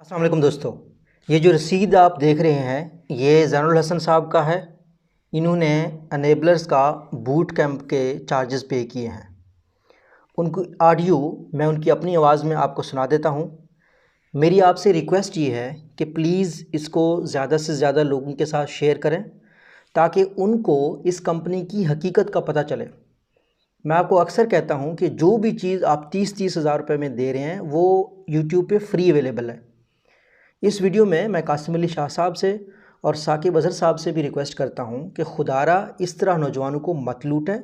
السلام علیکم دوستو، یہ جو رسید آپ دیکھ رہے ہیں یہ زین الحسن صاحب کا ہے۔ انہوں نے انیبلرز کا بوٹ کیمپ کے چارجز پے کیے ہیں۔ ان کی آڈیو میں ان کی اپنی آواز میں آپ کو سنا دیتا ہوں۔ میری آپ سے ریکویسٹ یہ ہے کہ پلیز اس کو زیادہ سے زیادہ لوگوں کے ساتھ شیئر کریں تاکہ ان کو اس کمپنی کی حقیقت کا پتہ چلے۔ میں آپ کو اکثر کہتا ہوں کہ جو بھی چیز آپ 30 ہزار روپے میں دے رہے ہیں وہ یوٹیوب پہ فری اویلیبل ہے۔ اس ویڈیو میں قاسم علی شاہ صاحب سے اور ثاقب اظہر صاحب سے بھی ریکویسٹ کرتا ہوں کہ خدارہ اس طرح نوجوانوں کو مت لوٹیں۔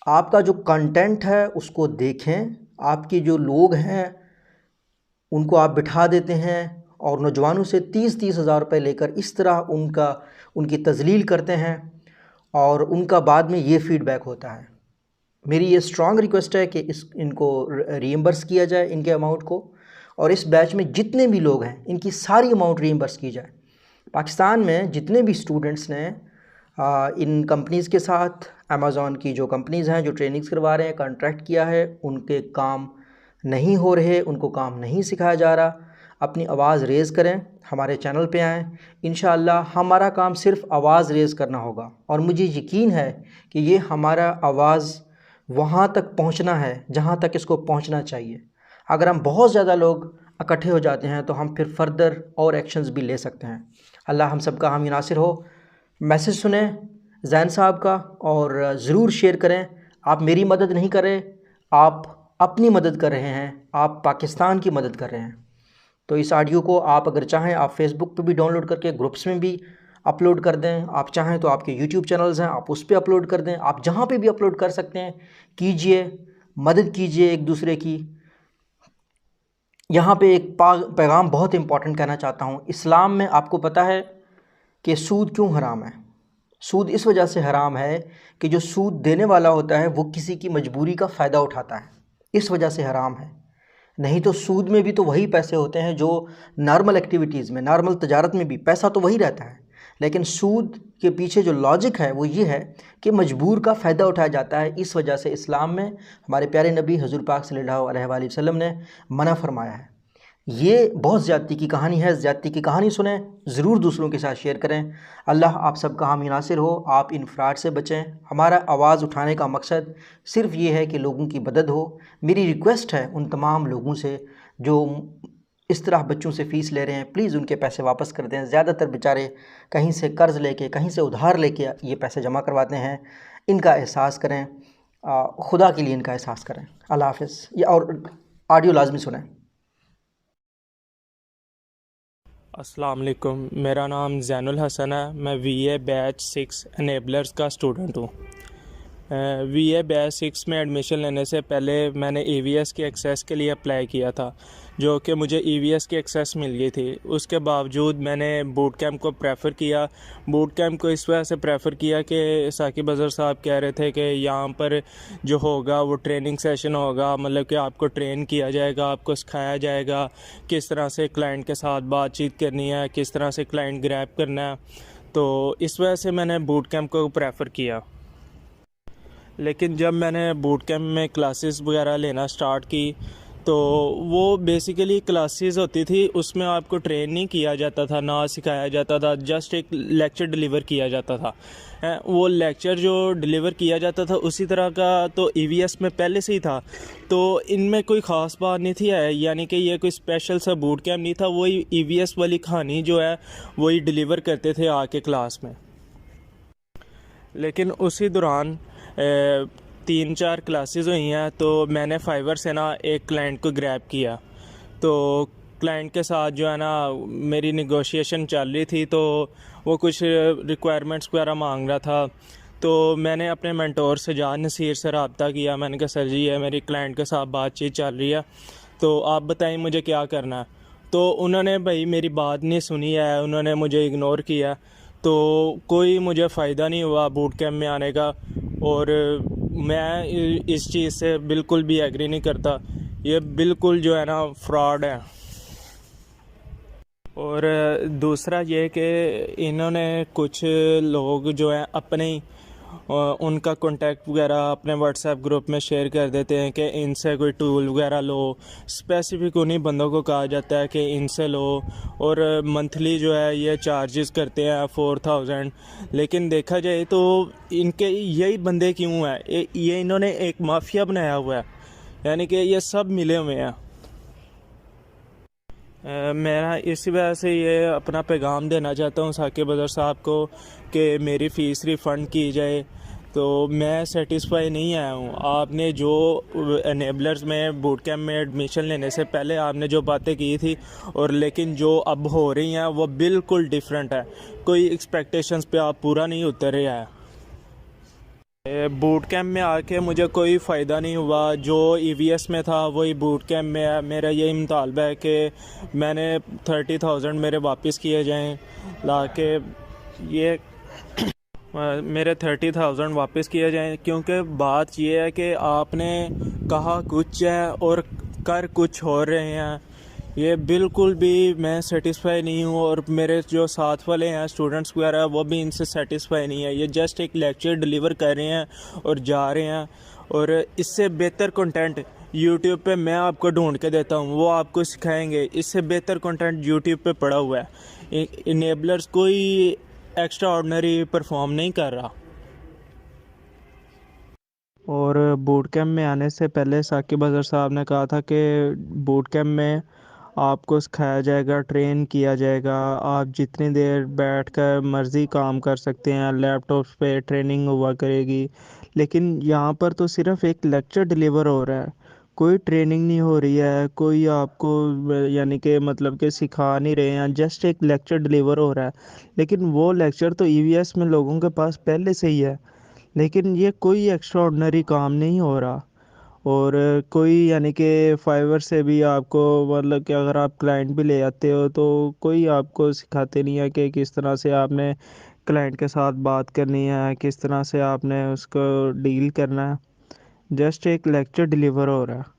آپ کا جو کنٹینٹ ہے اس کو دیکھیں، آپ کے جو لوگ ہیں ان کو آپ بٹھا دیتے ہیں اور نوجوانوں سے 30 ہزار روپے لے کر اس طرح ان کی تذلیل کرتے ہیں اور ان کا بعد میں یہ فیڈ بیک ہوتا ہے۔ میری یہ اسٹرانگ ریکویسٹ ہے کہ ان کو ریمبرس کیا جائے، ان کے اماؤنٹ کو، اور اس بیچ میں جتنے بھی لوگ ہیں ان کی ساری اماؤنٹ ریمبرس کی جائے۔ پاکستان میں جتنے بھی اسٹوڈنٹس نے ان کمپنیز کے ساتھ، امیزون کی جو کمپنیز ہیں جو ٹریننگز کروا رہے ہیں، کانٹریکٹ کیا ہے، ان کے کام نہیں ہو رہے، ان کو کام نہیں سکھایا جا رہا، اپنی آواز ریز کریں، ہمارے چینل پہ آئیں۔ انشاءاللہ ہمارا کام صرف آواز ریز کرنا ہوگا اور مجھے یقین ہے کہ یہ ہمارا آواز وہاں تک پہنچنا ہے جہاں تک اس کو پہنچنا چاہیے۔ اگر ہم بہت زیادہ لوگ اکٹھے ہو جاتے ہیں تو ہم پھر فردر اور ایکشنز بھی لے سکتے ہیں۔ اللہ ہم سب کا حامی ناصر ہو۔ میسج سنیں زین صاحب کا اور ضرور شیئر کریں۔ آپ میری مدد نہیں کر رہے، آپ اپنی مدد کر رہے ہیں، آپ پاکستان کی مدد کر رہے ہیں۔ تو اس آڈیو کو آپ اگر چاہیں آپ فیس بک پہ بھی ڈاؤن لوڈ کر کے گروپس میں بھی اپلوڈ کر دیں، آپ چاہیں تو آپ کے یوٹیوب چینلز ہیں آپ اس پہ اپلوڈ کر دیں، آپ جہاں پہ بھی اپلوڈ کر سکتے ہیں کیجئے، مدد کیجئے ایک دوسرے کی۔ یہاں پہ ایک پیغام بہت امپورٹنٹ کہنا چاہتا ہوں۔ اسلام میں آپ کو پتہ ہے کہ سود کیوں حرام ہے؟ سود اس وجہ سے حرام ہے کہ جو سود دینے والا ہوتا ہے وہ کسی کی مجبوری کا فائدہ اٹھاتا ہے، اس وجہ سے حرام ہے۔ نہیں تو سود میں بھی تو وہی پیسے ہوتے ہیں جو نارمل ایکٹیویٹیز میں، نارمل تجارت میں بھی پیسہ تو وہی رہتا ہے، لیکن سود کے پیچھے جو لاجک ہے وہ یہ ہے کہ مجبور کا فائدہ اٹھایا جاتا ہے۔ اس وجہ سے اسلام میں ہمارے پیارے نبی حضور پاک صلی اللہ علیہ وآلہ وسلم نے منع فرمایا ہے۔ یہ بہت زیادتی کی کہانی ہے، زیادتی کی کہانی سنیں، ضرور دوسروں کے ساتھ شیئر کریں۔ اللہ آپ سب کا حامی ناصر ہو، آپ ان فراڈ سے بچیں۔ ہمارا آواز اٹھانے کا مقصد صرف یہ ہے کہ لوگوں کی مدد ہو۔ میری ریکویسٹ ہے ان تمام لوگوں سے جو اس طرح بچوں سے فیس لے رہے ہیں، پلیز ان کے پیسے واپس کر دیں۔ زیادہ تر بیچارے کہیں سے قرض لے کے، کہیں سے ادھار لے کے یہ پیسے جمع کرواتے ہیں۔ ان کا احساس کریں، خدا کے لیے ان کا احساس کریں۔ اللہ حافظ۔ اور آڈیو لازمی سنیں۔ السلام علیکم، میرا نام زین الحسن ہے، میں وی اے بیچ 6 انیبلرز کا اسٹوڈنٹ ہوں۔ وی اے بیچ 6 میں ایڈمیشن لینے سے پہلے میں نے ای وی ایس کی ایکسیس کے لیے اپلائی کیا تھا، جو کہ مجھے ای وی ایس کی ایکسیس مل گئی تھی۔ اس کے باوجود میں نے بوٹ کیمپ کو پریفر کیا۔ بوٹ کیمپ کو اس وجہ سے پریفر کیا کہ ثاقب اظہر صاحب کہہ رہے تھے کہ یہاں پر جو ہوگا وہ ٹریننگ سیشن ہوگا، مطلب کہ آپ کو ٹرین کیا جائے گا، آپ کو سکھایا جائے گا کس طرح سے کلائنٹ کے ساتھ بات چیت کرنی ہے، کس طرح سے کلائنٹ گریب کرنا ہے۔ تو اس وجہ سے میں نے بوٹ کیمپ کو پریفر کیا۔ لیکن جب میں نے بوٹ کیمپ میں کلاسز وغیرہ لینا سٹارٹ کی تو وہ بیسیکلی کلاسز ہوتی تھی، اس میں آپ کو ٹرین نہیں کیا جاتا تھا، نہ سکھایا جاتا تھا، جسٹ ایک لیکچر ڈیلیور کیا جاتا تھا۔ وہ لیکچر جو ڈیلیور کیا جاتا تھا اسی طرح کا تو ای وی ایس میں پہلے سے ہی تھا، تو ان میں کوئی خاص بات نہیں تھی، یعنی کہ یہ کوئی اسپیشل سا بوٹ کیمپ نہیں تھا۔ وہی ای وی ایس والی کہانی جو ہے وہی ڈیلیور کرتے تھے آ کے کلاس میں۔ لیکن اسی دوران 3-4 کلاسز ہوئی ہیں تو میں نے فائور سے نا ایک کلائنٹ کو گریب کیا۔ تو کلائنٹ کے ساتھ جو ہے نا میری نیگوشیشن چل رہی تھی، تو وہ کچھ ریکوائرمنٹس وغیرہ مانگ رہا تھا۔ تو میں نے اپنے مینٹور سجاد نصیر سے رابطہ کیا، میں نے کہا سر جی یہ میری کلائنٹ کے ساتھ بات چیت چل رہی ہے، تو آپ بتائیں مجھے کیا کرنا ہے۔ تو انہوں نے بھائی میری بات نہیں سنی ہے، انہوں نے مجھے اگنور کیا، تو کوئی مجھے فائدہ نہیں ہوا بوٹ کیمپ میں آنے کا، اور میں اس چیز سے بالکل بھی ایگری نہیں کرتا۔ یہ بالکل جو ہے نا فراڈ ہے۔ اور دوسرا یہ کہ انہوں نے کچھ لوگ جو ہیں اپنے ان کا کانٹیکٹ وغیرہ اپنے واٹس ایپ گروپ میں شیئر کر دیتے ہیں کہ ان سے کوئی ٹول وغیرہ لو. اسپیسیفک انہیں بندوں کو کہا جاتا ہے کہ ان سے لو, اور منتھلی جو ہے یہ چارجز کرتے ہیں 4000. لیکن دیکھا جائے تو ان کے یہی بندے کیوں ہیں؟ یہ انہوں نے ایک مافیا بنایا ہوا ہے, یعنی کہ یہ سب ملے ہوئے ہیں. میں اسی وجہ سے یہ اپنا پیغام دینا چاہتا ہوں ثاقب اظہر صاحب کو کہ میری فیس ریفنڈ کی جائے. تو میں سیٹسفائی نہیں آیا ہوں. آپ نے جو انیبلرز میں بوٹ کیمپ میں ایڈمیشن لینے سے پہلے آپ نے جو باتیں کی تھی, اور لیکن جو اب ہو رہی ہیں وہ بالکل ڈیفرنٹ ہے. کوئی ایکسپیکٹیشنز پہ آپ پورا نہیں اترے ہیں. بوٹ کیمپ میں آ کے مجھے کوئی فائدہ نہیں ہوا. جو ای وی ایس میں تھا وہی بوٹ کیمپ میں ہے. میرا یہی مطالبہ ہے کہ میں نے 30,000 میرے واپس کیے جائیں, لا کے یہ میرے 30,000 واپس کیے جائیں. کیونکہ بات یہ ہے کہ آپ نے کہا کچھ ہے اور کر کچھ ہو رہے ہیں. یہ بالکل بھی میں سیٹسفائی نہیں ہوں, اور میرے جو ساتھ والے ہیں اسٹوڈنٹس وغیرہ وہ بھی ان سے سیٹسفائی نہیں ہے. یہ جسٹ ایک لیکچر ڈلیور کر رہے ہیں اور جا رہے ہیں, اور اس سے بہتر کنٹینٹ یوٹیوب پہ میں آپ کو ڈھونڈ کے دیتا ہوں, وہ آپ کو سکھائیں گے. اس سے بہتر کنٹینٹ یوٹیوب پہ پڑا ہوا ہے. انیبلرز کوئی ایکسٹرا آرڈنری پرفارم نہیں کر رہا. اور بوٹ کیمپ میں آنے سے پہلے ثاقب اظہر صاحب نے کہا تھا کہ بوٹ کیمپ میں آپ کو سکھایا جائے گا, ٹرین کیا جائے گا, آپ جتنی دیر بیٹھ کر مرضی کام کر سکتے ہیں, لیپ ٹاپس پہ ٹریننگ ہوا کرے گی. لیکن یہاں پر تو صرف ایک لیکچر ڈلیور ہو رہا ہے, کوئی ٹریننگ نہیں ہو رہی ہے, کوئی آپ کو یعنی کہ مطلب کہ سکھا نہیں رہے ہیں, جسٹ ایک لیکچر ڈلیور ہو رہا ہے. لیکن وہ لیکچر تو ای وی ایس میں لوگوں کے پاس پہلے سے ہی ہے, لیکن یہ کوئی ایکسٹرا آرڈنری کام نہیں ہو رہا. اور کوئی یعنی کہ فائیور سے بھی آپ کو مطلب کہ اگر آپ کلائنٹ بھی لے آتے ہو تو کوئی آپ کو سکھاتے نہیں ہے کہ کس طرح سے آپ نے کلائنٹ کے ساتھ بات کرنی ہے, کس طرح سے آپ نے اس کو ڈیل کرنا ہے. جسٹ ایک لیکچر ڈلیور ہو رہا ہے.